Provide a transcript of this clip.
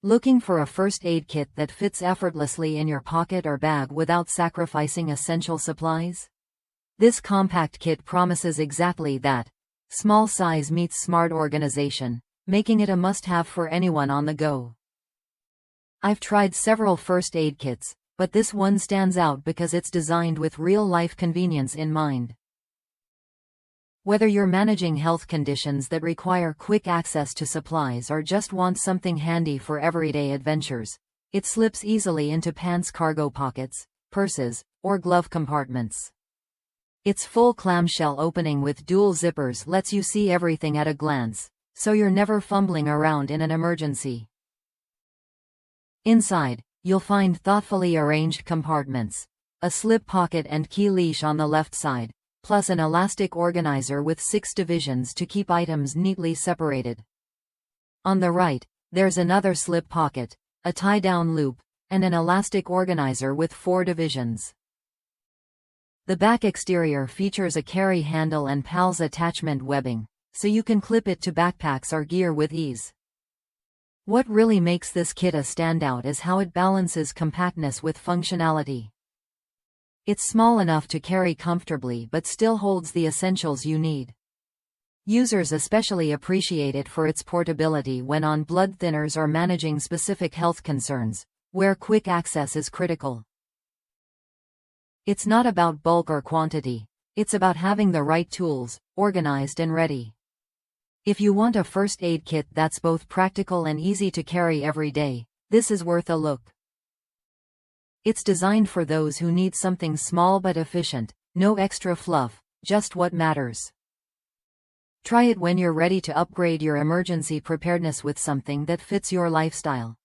Looking for a first aid kit that fits effortlessly in your pocket or bag without sacrificing essential supplies? This compact kit promises exactly that. Small size meets smart organization, making it a must-have for anyone on the go. I've tried several first aid kits, but this one stands out because it's designed with real-life convenience in mind. Whether you're managing health conditions that require quick access to supplies or just want something handy for everyday adventures, it slips easily into pants cargo pockets, purses, or glove compartments. Its full clamshell opening with dual zippers lets you see everything at a glance, so you're never fumbling around in an emergency. Inside, you'll find thoughtfully arranged compartments, a slip pocket and key leash on the left side, plus an elastic organizer with 6 divisions to keep items neatly separated. On the right, there's another slip pocket, a tie-down loop, and an elastic organizer with 4 divisions. The back exterior features a carry handle and PALS attachment webbing, so you can clip it to backpacks or gear with ease. What really makes this kit a standout is how it balances compactness with functionality. It's small enough to carry comfortably but still holds the essentials you need. Users especially appreciate it for its portability when on blood thinners or managing specific health concerns, where quick access is critical. It's not about bulk or quantity, it's about having the right tools, organized and ready. If you want a first aid kit that's both practical and easy to carry every day, this is worth a look. It's designed for those who need something small but efficient, no extra fluff, just what matters. Try it when you're ready to upgrade your emergency preparedness with something that fits your lifestyle.